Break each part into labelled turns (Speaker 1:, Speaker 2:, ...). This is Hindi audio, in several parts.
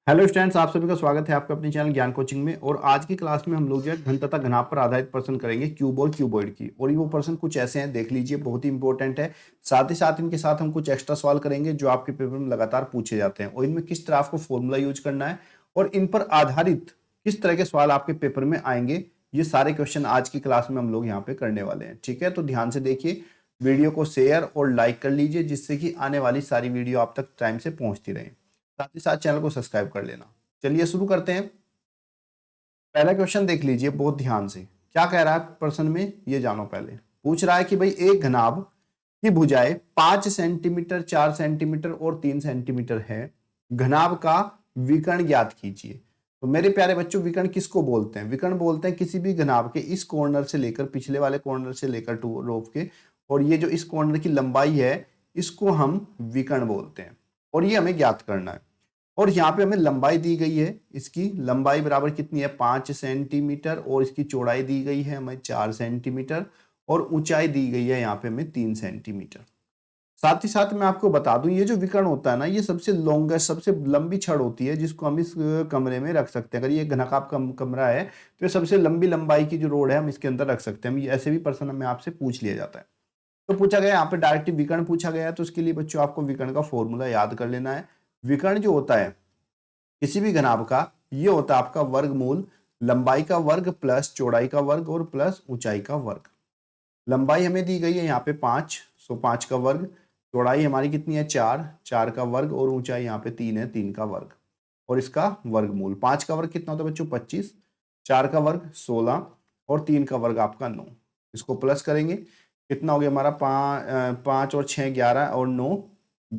Speaker 1: हेलो स्टूडेंट्स, आप सभी का स्वागत है आपका अपने चैनल ज्ञान कोचिंग में। और आज की क्लास में हम लोग जो है घन तथा घनाभ पर आधारित प्रश्न करेंगे, क्यूब और क्यूबॉइड की। और ये वो प्रश्न कुछ ऐसे हैं, देख लीजिए, बहुत ही इंपॉर्टेंट है। साथ ही साथ इनके साथ हम कुछ एक्स्ट्रा सवाल करेंगे जो आपके पेपर में लगातार पूछे जाते हैं, और इनमें किस तरह आपको फॉर्मूला यूज करना है और इन पर आधारित किस तरह के सवाल आपके पेपर में आएंगे, ये सारे क्वेश्चन आज की क्लास में हम लोग यहाँ पे करने वाले हैं। ठीक है, तो ध्यान से देखिए, वीडियो को शेयर और लाइक कर लीजिए, जिससे कि आने वाली सारी वीडियो आप तक टाइम से पहुंचती रहे। साथ ही साथ चैनल को सब्सक्राइब कर लेना। चलिए शुरू करते हैं। पहला क्वेश्चन देख लीजिए बहुत ध्यान से, क्या कह रहा है प्रश्न में ये जानो। पहले पूछ रहा है कि भाई एक घनाभ की भुजाएं 5 सेंटीमीटर, 4 सेंटीमीटर और 3 सेंटीमीटर है। घनाभ का विकर्ण ज्ञात कीजिए। तो मेरे प्यारे बच्चों, विकर्ण किसको बोलते हैं? विकर्ण बोलते हैं किसी भी घनाभ के इस कॉर्नर से लेकर पिछले वाले कॉर्नर से लेकर टू रोप के, और ये जो इस कॉर्नर की लंबाई है इसको हम विकर्ण बोलते हैं। और ये हमें ज्ञात करना है। और यहाँ पे हमें लंबाई दी गई है, इसकी लंबाई बराबर कितनी है? 5 सेंटीमीटर। और इसकी चौड़ाई दी गई है हमें 4 सेंटीमीटर। और ऊंचाई दी गई है यहाँ पे हमें 3 सेंटीमीटर। साथ ही साथ मैं आपको बता दूं, ये जो विकर्ण होता है ना, ये सबसे लॉन्गेस्ट, सबसे लंबी छड़ होती है जिसको हम इस कमरे में रख सकते हैं। अगर ये घनाभ कमरा है तो ये सबसे लंबी लंबाई की जो रोड है हम इसके अंदर रख सकते हैं। ऐसे भी प्रश्न में आपसे पूछ लिया जाता है। तो पूछा गया यहाँ पे डायरेक्ट विकर्ण पूछा गया है, तो उसके लिए बच्चों आपको विकर्ण का फॉर्मूला याद कर लेना है। विकर्ण जो होता है किसी भी घनाभ का, ये होता है आपका वर्गमूल लंबाई का वर्ग प्लस चौड़ाई का वर्ग और प्लस ऊंचाई का वर्ग। लंबाई हमें दी गई है यहाँ पे 5, सो 5 का वर्ग। चौड़ाई हमारी कितनी है? 4, 4 का वर्ग। और ऊंचाई यहाँ पे 3 है, 3 का वर्ग। और इसका वर्गमूल 5 का वर्ग कितना होता है बच्चों? 25। 4 का वर्ग 16। और 3 का वर्ग आपका 9। इसको प्लस करेंगे, कितना हो गया हमारा? 5 और 6 11 और 9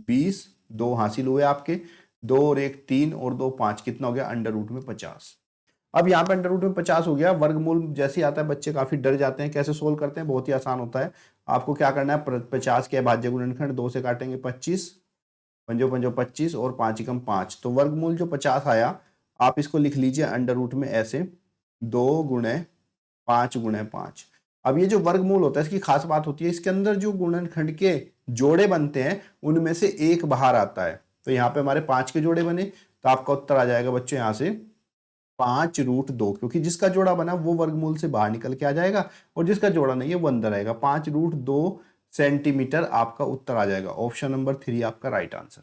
Speaker 1: 20। 2 हासिल हुए आपके, 2 और 1 3 और 2 5, कितना हो गया? अंडर रूट में 50। अब यहाँ पे अंडर रूट में 50 हो गया। वर्गमूल जैसे ही आता है बच्चे काफी डर जाते हैं। कैसे सोल्व करते हैं? बहुत ही आसान होता है। आपको क्या करना है? 50 के अभाज्य गुणनखंड 2 से काटेंगे 25, पंजो पंजो 25 और 5 एकम 5। तो वर्गमूल जो 50 आया, आप इसको लिख लीजिए अंडर रूट में ऐसे 2 गुणे 5 गुणे 5। अब ये जो वर्गमूल होता है इसकी खास बात होती है, इसके अंदर जो गुणनखंड के जोड़े बनते हैं उनमें से एक बाहर आता है। तो यहाँ पे हमारे 5 के जोड़े बने, तो आपका उत्तर आ जाएगा बच्चों यहाँ से 5√2, क्योंकि जिसका जोड़ा बना वो वर्गमूल से बाहर निकल के आ जाएगा और जिसका जोड़ा नहीं है वो अंदर आएगा। 5√2 सेंटीमीटर आपका उत्तर आ जाएगा। ऑप्शन नंबर 3 आपका राइट आंसर।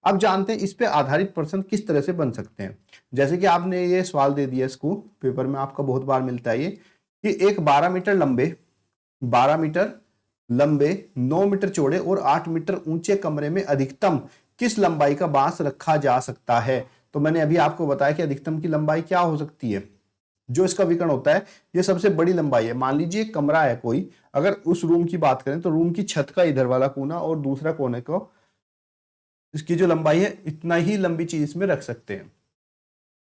Speaker 1: अब जानते हैं इस पे आधारित प्रश्न किस तरह से बन सकते हैं। जैसे कि आपने ये सवाल दे दिया, इसको पेपर में आपका बहुत बार मिलता है ये, कि एक 12 मीटर लंबे 9 मीटर चौड़े और 8 मीटर ऊंचे कमरे में अधिकतम किस लंबाई का बांस रखा जा सकता है। तो मैंने अभी आपको बताया कि अधिकतम की लंबाई क्या हो सकती है। जो इसका विकर्ण होता है ये सबसे बड़ी लंबाई है। मान लीजिए एक कमरा है कोई, अगर उस रूम की बात करें तो रूम की छत का इधर वाला कोना और दूसरा कोने को, इसकी जो लंबाई है इतना ही लंबी चीज इसमें रख सकते हैं।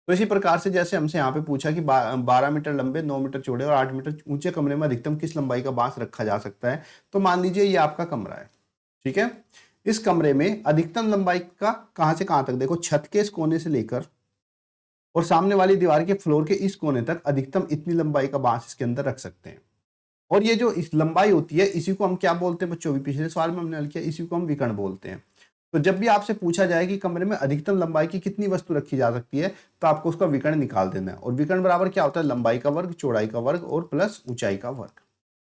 Speaker 1: तो इसी प्रकार से जैसे हमसे यहाँ पे पूछा कि 12 मीटर लंबे, 9 मीटर चौड़े और 8 मीटर ऊंचे कमरे में अधिकतम किस लंबाई का बांस रखा जा सकता है। तो मान लीजिए ये आपका कमरा है, ठीक है। इस कमरे में अधिकतम लंबाई का कहां से कहां तक, देखो, छत के इस कोने से लेकर और सामने वाली दीवार के फ्लोर के इस कोने तक अधिकतम इतनी लंबाई का बांस इसके अंदर रख सकते हैं। और ये जो इस लंबाई होती है इसी को हम क्या बोलते हैं बच्चों? भी पिछले सवाल में हमने हल किया, इसी को हम विकर्ण बोलते हैं। तो जब भी आपसे पूछा जाए कि कमरे में अधिकतम लंबाई की कितनी वस्तु रखी जा सकती है, तो आपको उसका विकर्ण निकाल देना है। और विकर्ण बराबर क्या होता है? लंबाई का वर्ग, चौड़ाई का वर्ग और प्लस ऊंचाई का वर्ग।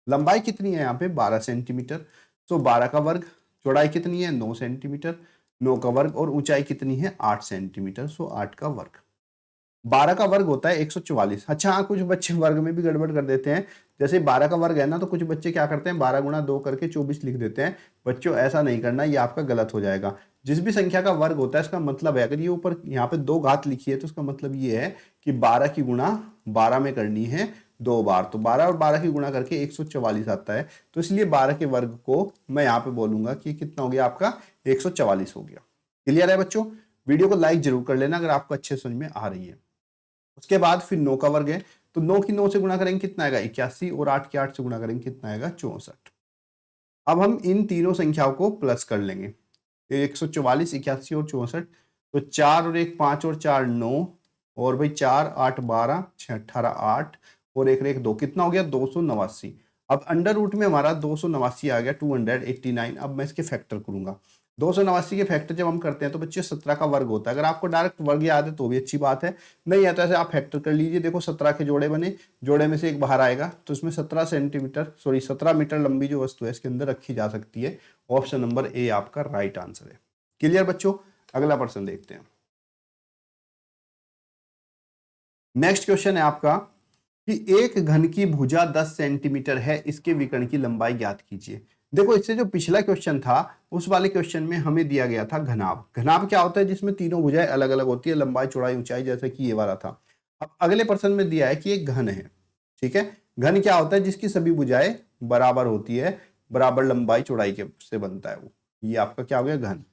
Speaker 1: लंबाई कितनी है यहाँ पे? 12 सेंटीमीटर। तो 12 का वर्ग। चौड़ाई कितनी है? 9 सेंटीमीटर। 9 का वर्ग। और ऊंचाई कितनी है? 8 सेंटीमीटर। सो 8 का वर्ग। 12 का वर्ग होता है 144। अच्छा हाँ, कुछ बच्चे वर्ग में भी गड़बड़ कर देते हैं। जैसे 12 का वर्ग है ना, तो कुछ बच्चे क्या करते हैं, 12 गुणा 2 करके 24 लिख देते हैं। बच्चों ऐसा नहीं करना, ये आपका गलत हो जाएगा। जिस भी संख्या का वर्ग होता है इसका मतलब है, अगर ये ऊपर यहाँ पे 2 घात लिखी है तो उसका मतलब ये है कि 12 की गुणा 12 में करनी है 2 बार। तो 12 और 12 की गुणा करके 144 आता है। तो इसलिए 12 के वर्ग को मैं यहाँ पे बोलूंगा कि कितना हो गया आपका? 144 हो गया। क्लियर है बच्चों? वीडियो को लाइक जरूर कर लेना अगर आपको अच्छे समझ में आ रही है। उसके बाद फिर 9 का वर्ग है, तो 9 की 9 से गुणा करेंगे कितना आएगा? 81। और 8 की 8 से गुणा करेंगे कितना आएगा? 64। अब हम इन तीनों संख्याओं को प्लस कर लेंगे, 144, 81 और 64। तो 4 और 1 5 और 4 9, और भाई 4 8 12, 6 18 8 और 1 1 2, कितना हो गया? 289। अब अंडर रूट में हमारा 289 आ गया, 289। अब मैं इसके फैक्टर करूंगा। 289 के फैक्टर जब हम करते हैं तो बच्चे 17 का वर्ग होता है। अगर आपको डायरेक्ट वर्ग याद है तो भी अच्छी बात है, नहीं है तो ऐसे आप फैक्टर कर लीजिए। देखो 17 के जोड़े बने, जोड़े में से एक बाहर आएगा तो इसमें 17 मीटर लंबी जो वस्तु है इसके अंदर रखी जा सकती है। ऑप्शन नंबर ए आपका राइट आंसर है। क्लियर बच्चों? अगला प्रश्न देखते हैं। नेक्स्ट क्वेश्चन है आपका कि एक घन की भुजा 10 सेंटीमीटर है, इसके विकर्ण की लंबाई ज्ञात कीजिए। देखो इससे जो पिछला क्वेश्चन था उस वाले क्वेश्चन में हमें दिया गया था घनाभ। घनाभ क्या होता है? जिसमें तीनों भुजाएं अलग अलग होती है, लंबाई चौड़ाई ऊंचाई, जैसे कि ये वाला था। अब अगले प्रश्न में दिया है कि एक घन है, ठीक है। घन क्या होता है? जिसकी सभी भुजाएं बराबर होती है, बराबर लंबाई चौड़ाई के से बनता है वो। ये आपका क्या हो गया? घन।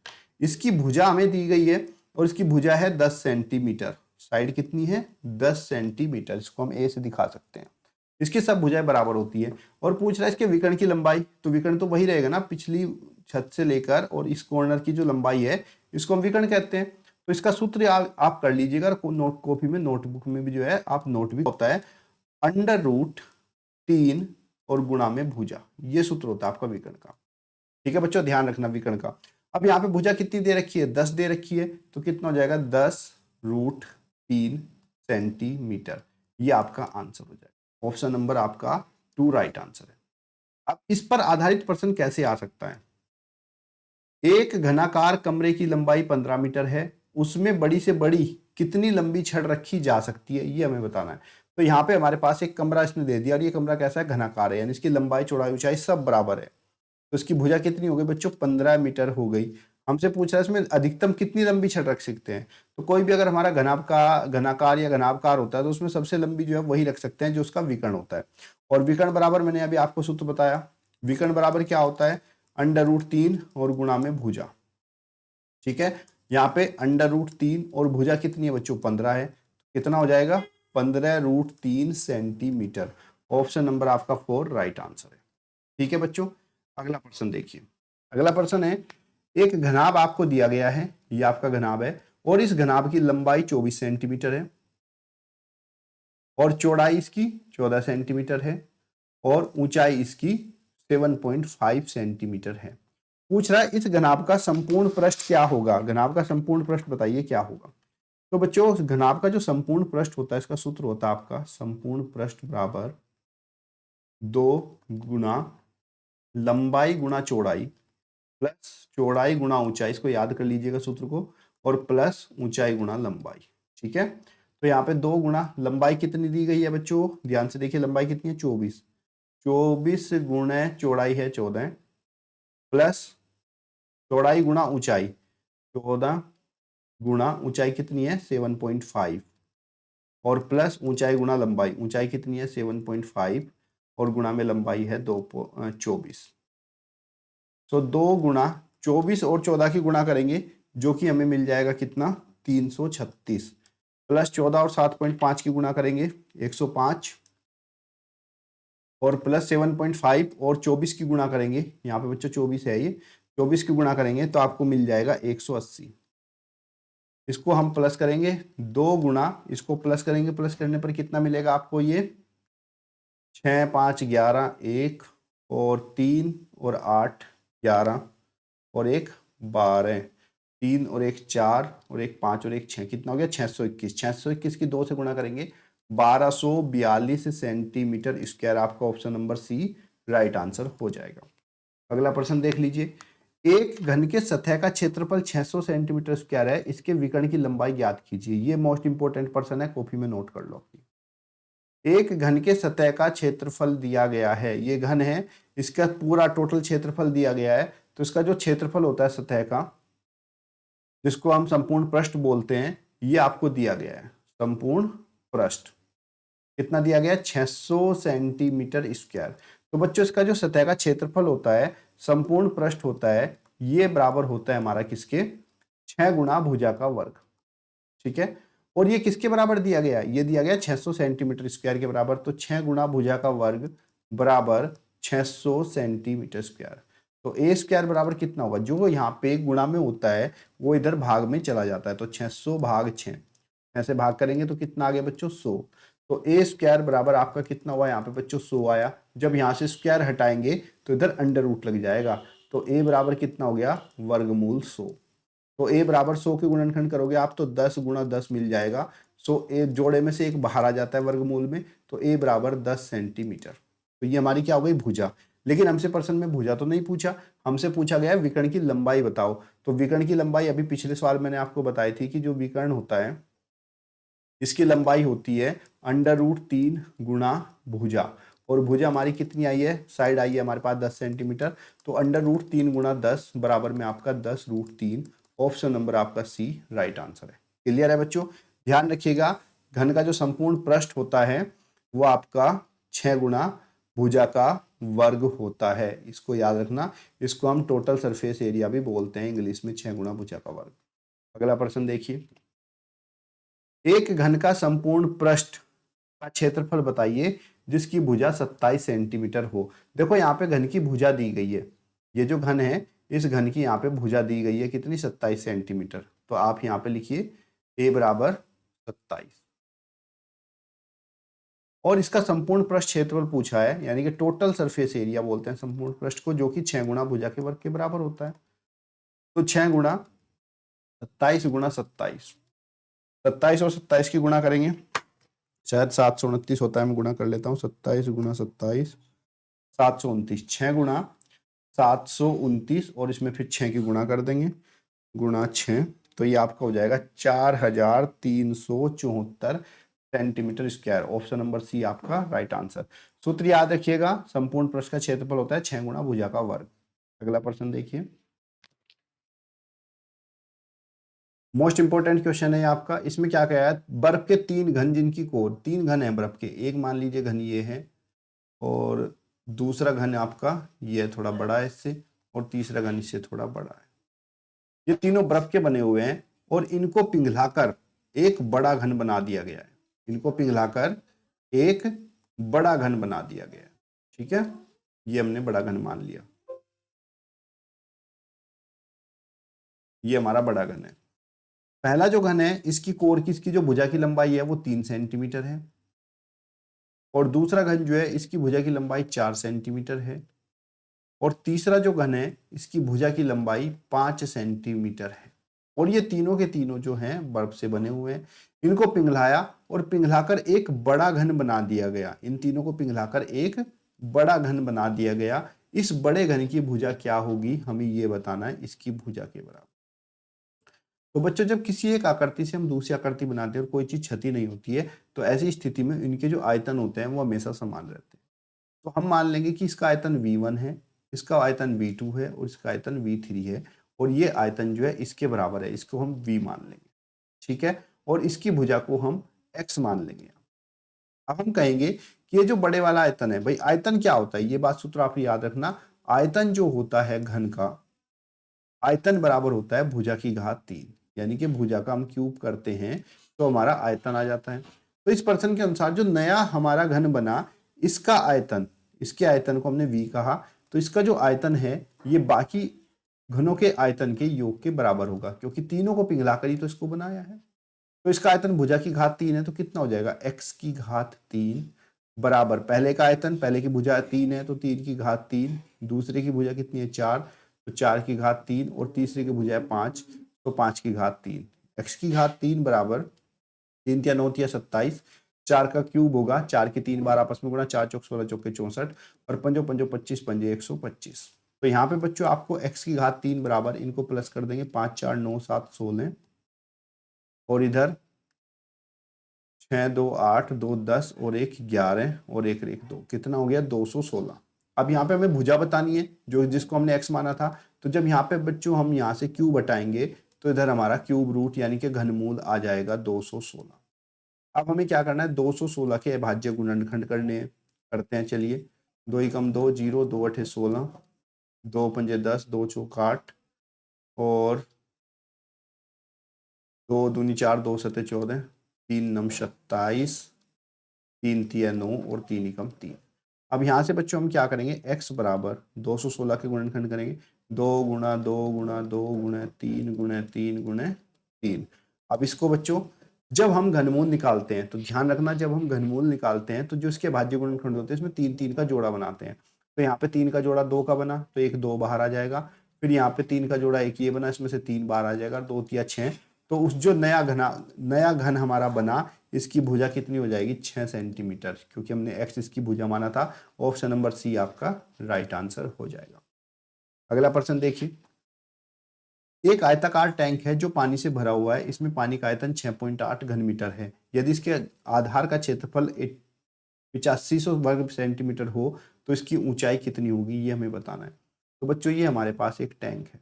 Speaker 1: इसकी भुजा हमें दी गई है और इसकी भुजा है 10 सेंटीमीटर। साइड कितनी है? 10 सेंटीमीटर। इसको हम ए से दिखा सकते हैं। इसकी सब भुजाएं बराबर होती है और पूछ रहा है इसके विकर्ण की लंबाई। तो विकर्ण तो वही रहेगा ना, पिछली छत से लेकर और इस कॉर्नर की जो लंबाई है इसको हम विकर्ण कहते हैं। तो इसका सूत्र आप कर लीजिएगा, नोट कॉपी में, नोटबुक में भी जो है आप नोट भी होता है, √3 और गुणा में भुजा। ये सूत्र होता है आपका विकर्ण का। ठीक है बच्चों, ध्यान रखना विकर्ण का। अब यहाँ पे भुजा कितनी दे रखी है? 10 दे रखी है, तो कितना हो जाएगा? 10√3 सेंटीमीटर। ये आपका आंसर हो जाएगा। ऑप्शन नंबर आपका 2 राइट आंसर है। अब इस पर आधारित प्रश्न कैसे आ सकता है? एक घनाकार कमरे की लंबाई 15 मीटर है, उसमें बड़ी से बड़ी कितनी लंबी छड़ रखी जा सकती है, ये हमें बताना है। तो यहाँ पे हमारे पास एक कमरा इसने दे दिया और ये कमरा कैसा है? घनाकार है, यानी इसकी लंबाई चौड़ाई ऊंचाई सब बराबर है। तो इसकी भुजा कितनी हो गई बच्चों? 15 मीटर हो गई। हमसे पूछ रहा है इसमें अधिकतम कितनी लंबी छड़ रख सकते हैं। तो कोई भी अगर हमारा घनाकार या घनाभकार होता है तो उसमें सबसे लंबी जो है वही रख सकते हैं जो उसका विकर्ण होता है। और विकर्ण बराबर मैंने अभी आपको सूत्र बताया, विकर्ण बराबर क्या होता है? √3 और गुणा में भुजा। ठीक है, यहाँ पे √3 और भुजा कितनी है बच्चों? 15 है। कितना हो जाएगा? 15√3 सेंटीमीटर। ऑप्शन नंबर आपका 4 राइट आंसर है। ठीक है बच्चों, अगला प्रश्न देखिए। अगला प्रश्न है, एक घनाभ आपको दिया गया है, ये आपका घनाभ है और इस घनाभ की लंबाई 24 सेंटीमीटर है और चौड़ाई इसकी 14 सेंटीमीटर है और ऊंचाई इसकी 7.5 सेंटीमीटर है। पूछ रहा है इस घनाभ का संपूर्ण पृष्ठ क्या होगा? घनाभ का संपूर्ण पृष्ठ बताइए क्या होगा। तो बच्चों घनाभ का जो संपूर्ण पृष्ठ होता है इसका सूत्र होता है आपका संपूर्ण पृष्ठ बराबर 2 गुना लंबाई गुना चौड़ाई प्लस चौड़ाई गुना ऊंचाई। इसको याद कर लीजिएगा सूत्र को, और प्लस ऊंचाई गुना लंबाई। ठीक है, तो यहाँ पे 2 गुना लंबाई कितनी दी गई है बच्चों? ध्यान से देखिए, लंबाई कितनी है? 24। 24 गुणे चौड़ाई है 14 प्लस चौड़ाई गुना ऊंचाई 14 गुना ऊंचाई कितनी है? 7.5 और प्लस ऊंचाई गुना लंबाई, ऊंचाई कितनी है? 7.5 और गुणा में लंबाई है 24। तो 2 गुना 24 और 14 की गुणा करेंगे जो कि हमें मिल जाएगा कितना? 336 प्लस 14 और 7.5 की गुणा करेंगे 105 और प्लस 7.5 और 24 की गुणा करेंगे, यहाँ पे बच्चों 24 है, ये 24 की गुणा करेंगे तो आपको मिल जाएगा 180। इसको हम प्लस करेंगे 2 गुना, इसको प्लस करेंगे, प्लस करने पर कितना मिलेगा आपको? ये 6 5 11 1 और 3 और 8 11 और 1 12, 3 और 1 4 और 1 5 और 1 6, कितना हो गया? 621। 621 की 2 से गुणा करेंगे 1242 सेंटीमीटर स्क्वायर। आपका option number C right answer हो जाएगा। अगला प्रश्न देख लीजिए। एक घन के सतह का क्षेत्रफल 600 सेंटीमीटर स्क्वायर है, इसके विकर्ण की लंबाई ज्ञात कीजिए। ये मोस्ट इंपोर्टेंट प्रश्न है, कॉपी में नोट कर लो। एक घन के सतह का क्षेत्रफल दिया गया है, ये घन है, इसका पूरा टोटल क्षेत्रफल दिया गया है। तो इसका जो क्षेत्रफल होता है सतह का, जिसको हम संपूर्ण पृष्ठ बोलते हैं, ये आपको दिया गया है। संपूर्ण पृष्ठ कितना दिया गया? 600 सेंटीमीटर स्क्वायर। तो बच्चों इसका जो सतह का क्षेत्रफल होता है, संपूर्ण पृष्ठ होता है, ये बराबर होता है हमारा किसके? 6 गुना भुजा का वर्ग। ठीक है, और ये किसके बराबर दिया गया? ये दिया गया 600 सेंटीमीटर स्क्वायर के बराबर। तो 6 गुना भुजा का वर्ग बराबर 600 सेंटीमीटर स्क्वायर। तो ए स्क्वायर बराबर कितना होगा? जो यहाँ पे गुणा में होता है वो इधर भाग में चला जाता है, तो 600 भाग 6 ऐसे भाग करेंगे तो कितना आ गया बच्चों? 100। तो ए स्क्वायर बराबर आपका कितना हुआ यहाँ पे बच्चों? 100 आया। जब यहाँ से स्क्वायर हटाएंगे तो इधर अंडर रूट लग जाएगा, तो a बराबर कितना हो गया, वर्गमूल 100। तो a बराबर 100 के गुणनखंड करोगे आप तो 10 गुणा 10 मिल जाएगा। सो a जोड़े में से एक बाहर आ जाता है वर्गमूल में, तो a बराबर 10 सेंटीमीटर। तो ये हमारी क्या हो गई, भुजा। लेकिन हमसे प्रश्न में भुजा तो नहीं पूछा, हमसे पूछा गया विकर्ण की लंबाई बताओ। तो विकर्ण की लंबाई अभी पिछले सवाल मैंने आपको बताई थी कि जो विकर्ण होता है इसकी लंबाई होती है √3 गुणा भुजा। और भुजा हमारी कितनी आई है, साइड आई है हमारे पास 10 सेंटीमीटर। तो √3 गुणा 10 बराबर में आपका 10√3। ऑप्शन नंबर आपका सी राइट आंसर है। क्लियर है बच्चों, ध्यान रखिएगा घन का जो संपूर्ण पृष्ठ होता है वो आपका 6 गुणा भुजा का वर्ग होता है, इसको याद रखना। इसको हम टोटल सरफेस एरिया भी बोलते हैं इंग्लिश में, 6 गुणा भुजा का वर्ग। अगला प्रश्न देखिए, एक घन का संपूर्ण पृष्ठ का क्षेत्रफल बताइए जिसकी भुजा 27 सेंटीमीटर हो। देखो यहाँ पे घन की भुजा दी गई है, ये जो घन है इस घन की यहाँ पे भुजा दी गई है कितनी, 27 सेंटीमीटर। तो आप यहाँ पे लिखिए a बराबर 27। और इसका संपूर्ण पृष्ठ क्षेत्रफल पूछा है, यानी कि टोटल सरफेस एरिया बोलते हैं संपूर्ण पृष्ठ को, जो कि 6 गुणा भुजा के वर्ग के बराबर होता है। तो 6 गुणा 27 गुणा 27, 27 और 27 की गुणा करेंगे, शायद 729 होता है, मैं गुणा कर लेता हूँ। 27 गुणा 27 729, 6 गुणा 729 और इसमें फिर 6 की गुणा कर देंगे, गुणा 6। तो ये आपका हो जाएगा 4374 centimetre square. Option number C आपका राइट आंसर। सूत्र याद रखिएगा, संपूर्ण पृष्ठ का क्षेत्रफल होता है 6 गुणा भुजा का वर्ग। अगला प्रश्न देखिए, मोस्ट इंपोर्टेंट क्वेश्चन है आपका। इसमें क्या कहा है, बर्फ के 3 घन जिनकी कोर, 3 घन है बर्फ के, एक मान लीजिए घन ये है और दूसरा घन आपका ये थोड़ा बड़ा है इससे और तीसरा घन इससे थोड़ा बड़ा है। ये तीनों बर्फ के बने हुए हैं और इनको पिघलाकर एक बड़ा घन बना दिया गया है। इनको पिघलाकर एक बड़ा घन बना दिया गया है, ठीक है, ये हमने बड़ा घन मान लिया, ये हमारा बड़ा घन है। पहला जो घन है इसकी कोर की, इसकी जो भुजा की लंबाई है वो 3 सेंटीमीटर है और दूसरा घन जो है इसकी भुजा की लंबाई 4 सेंटीमीटर है और तीसरा जो घन है इसकी भुजा की लंबाई 5 सेंटीमीटर है। और ये तीनों के तीनों जो हैं बर्फ से बने हुए हैं। इनको पिघलाया और पिघलाकर एक बड़ा घन बना दिया गया, इन तीनों को पिघलाकर एक बड़ा घन बना दिया गया। इस बड़े घन की भुजा क्या होगी हमें ये बताना है, इसकी भुजा के बराबर। तो बच्चों जब किसी एक आकृति से हम दूसरी आकृति बनाते हैं और कोई चीज क्षति नहीं होती है तो ऐसी स्थिति में इनके जो आयतन होते हैं वो हमेशा समान रहते हैं। तो हम मान लेंगे कि इसका आयतन v1 है, इसका आयतन v2 है और इसका आयतन v3 है और ये आयतन जो है इसके बराबर है, इसको हम v मान लेंगे, ठीक है, और इसकी भुजा को हम x मान लेंगे। अब हम कहेंगे कि ये जो बड़े वाला आयतन है, भाई आयतन क्या होता है, ये बात सूत्र आप याद रखना। आयतन जो होता है घन का, आयतन बराबर होता है भुजा की घात 3, यानी कि भुजा का हम क्यूब करते हैं तो हमारा आयतन आ जाता है। तो इस प्रश्न के अनुसार जो नया हमारा घन बना इसका आयतन, इसके आयतन को हमने v कहा, तो इसका जो आयतन है ये बाकी घनों के आयतन के योग के बराबर होगा, क्योंकि तीनों को पिघलाकर ही तो इसको बनाया है। तो इसका आयतन भुजा की घात 3 है तो कितना हो जाएगा, x की घात 3 बराबर पहले का आयतन, पहले की भुजा 3 है तो 3 की घात 3, दूसरे की भुजा कितनी है 4 तो 4 की घात 3 और तीसरे की भुजा है 5 तो 5 की घात 3। x की घात 3 बराबर 3 या 9 या 27, 4 का क्यूब होगा, 4 के 3 बार आपस में गुणा, 4 चौक 16 चौके 64 और पंजो पंजो 25 पंजे 125। तो यहाँ पे बच्चों आपको x की घात 3 बराबर, इनको प्लस कर देंगे, 5 4 9 7 16 और इधर 6 2 8 2 10 और 1 11 और 1 1 2, कितना हो गया 216। अब यहाँ पे हमें भुजा बतानी है जो जिसको हमने x माना था। तो जब यहाँ पे बच्चों हम यहाँ से क्यूब हटाएंगे तो इधर हमारा क्यूब रूट यानी कि घनमूल आ जाएगा 216। अब हमें क्या करना है, 216 के अभाज्य गुणनखंड करते हैं। चलिए 2 एकम 2 0 2 अठे 16 2 पंजे 10 2 चौक 8 और 2 दूनी 4 2 सते 14 3 नम 27 3 तिया 9 और 3 एकम 3। अब यहाँ से बच्चों हम क्या करेंगे, x बराबर 216 के गुणनखंड करेंगे, 2 गुणा 2 गुणा 2 गुणा 3 गुणा 3 गुणा 3। अब इसको बच्चों जब हम घनमूल निकालते हैं तो ध्यान रखना, जब हम घनमूल निकालते हैं तो जो इसके भाज्य गुणनखंड होते हैं इसमें 3 3 का जोड़ा बनाते हैं। तो यहाँ पे 3 का जोड़ा 2 का बना तो 1 2 बाहर आ जाएगा। फिर यहाँ पे 3 का जोड़ा 1 ये बना, इसमें से 3 बाहर आ जाएगा, 2 3 6। तो उस जो नया घन हमारा बना, इसकी भुजा कितनी हो जाएगी 6 सेंटीमीटर, क्योंकि हमने एक्स इसकी भुजा माना था। ऑप्शन नंबर सी आपका राइट आंसर हो जाएगा। अगला प्रश्न देखिए, एक आयताकार टैंक है जो पानी से भरा हुआ है, इसमें पानी का आयतन 6.8 घन मीटर है। यदि इसके आधार का क्षेत्रफल 8500 वर्ग सेंटीमीटर हो तो इसकी ऊंचाई कितनी होगी, ये हमें बताना है। तो बच्चों ये हमारे पास एक टैंक है,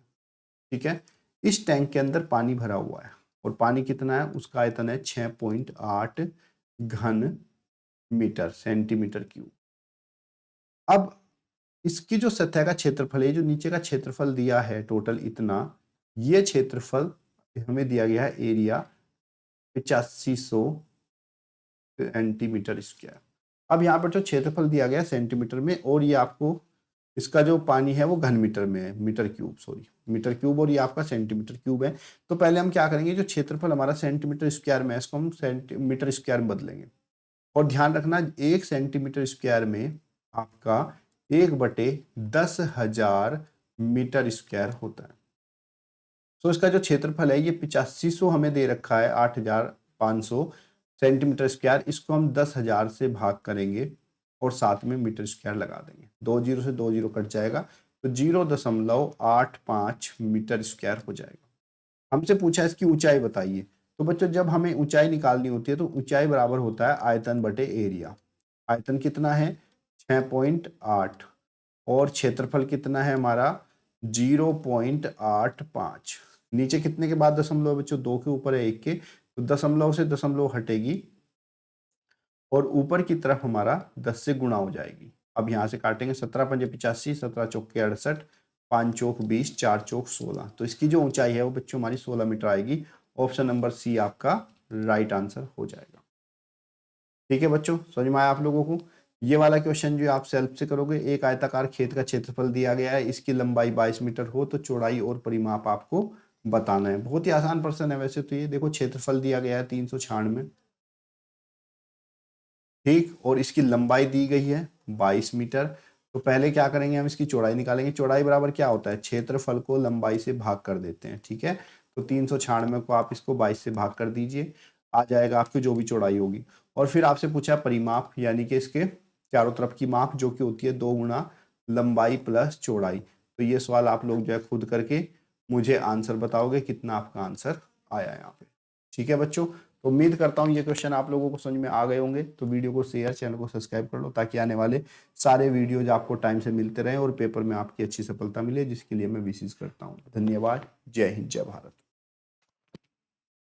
Speaker 1: ठीक है। इस टैंक के अंदर पानी भरा हुआ है और पानी कितना है, उसका आयतन है 6.8 घन मीटर सेंटीमीटर क्यूब। अब इसकी जो सतह का क्षेत्रफल है, जो नीचे का क्षेत्रफल दिया है टोटल इतना, ये क्षेत्रफल हमें दिया गया है एरिया 8500 सेंटीमीटर स्क्वायर। अब यहाँ पर जो क्षेत्रफल दिया गया सेंटीमीटर में, और ये आपको इसका जो पानी है वो घन मीटर में है, metre cube, sorry metre cube, और ये आपका सेंटीमीटर क्यूब है। तो पहले हम क्या करेंगे, जो क्षेत्रफल हमारा सेंटीमीटर स्क्वायर में है इसको हम सेंटीमीटर स्क्वायर में बदलेंगे। और ध्यान रखना 1 सेंटीमीटर स्क्वायर में आपका 1/10,000 मीटर स्क्वायर होता है। तो इसका जो क्षेत्रफल है ये 8500 हमें दे रखा है, 8500 सेंटीमीटर स्क्वायर। इसको हम 10,000 से भाग करेंगे और साथ में मीटर स्क्वायर लगा देंगे। 2 जीरो से 2 जीरो कट जाएगा तो 0.85 मीटर स्क्वायर हो जाएगा। हमसे पूछा इसकी ऊंचाई बताइए। तो बच्चों जब हमें ऊंचाई निकालनी होती है तो ऊंचाई बराबर होता है आयतन बटे एरिया। आयतन कितना है 6.8 और क्षेत्रफल कितना है हमारा 0.85। नीचे कितने के बाद दशमलव बच्चों, 2 के ऊपर है 1 के, तो दशमलव से दशमलव हटेगी और ऊपर की तरफ हमारा 10 से गुणा हो जाएगी। अब यहाँ से काटेंगे 17 पंजे 85, 17 चौके 68, 5 चौक 20, 4 चौक 16। तो इसकी जो ऊंचाई है वो बच्चों हमारी 16 मीटर आएगी। ऑप्शन नंबर सी आपका राइट आंसर हो जाएगा। ठीक है बच्चों, समझ में आया आप लोगों को। ये वाला क्वेश्चन जो आप सेल्फ से करोगे, एक आयताकार खेत का क्षेत्रफल दिया गया है, इसकी लंबाई 22 मीटर हो तो चौड़ाई और परिमाप आपको बताना है। बहुत ही आसान प्रश्न है वैसे तो ये। देखो क्षेत्रफल दिया गया है 396, ठीक, और इसकी लंबाई दी गई है 22 मीटर। तो पहले क्या करेंगे, हम इसकी चौड़ाई निकालेंगे। चौड़ाई बराबर क्या होता है, क्षेत्रफल को लंबाई से भाग कर देते हैं, ठीक है। तो 396 को आप इसको 22 से भाग कर दीजिए, आ जाएगा आपकी जो भी चौड़ाई होगी। और फिर आपसे पूछा परिमाप, यानी कि इसके चारों तरफ की माप, जो कि होती है 2 गुना लंबाई प्लस चौड़ाई। तो ये सवाल आप लोग जो है खुद करके मुझे आंसर बताओगे कितना आपका आंसर आया यहाँ पे। ठीक है बच्चों, तो उम्मीद करता हूँ ये क्वेश्चन आप लोगों को समझ में आ गए होंगे। तो वीडियो को शेयर, चैनल को सब्सक्राइब कर लो ताकि आने वाले सारे वीडियोज आपको टाइम से मिलते रहें और पेपर में आपकी अच्छी सफलता मिले, जिसके लिए मैं विशेष करता हूँ। धन्यवाद। जय हिंद, जय भारत।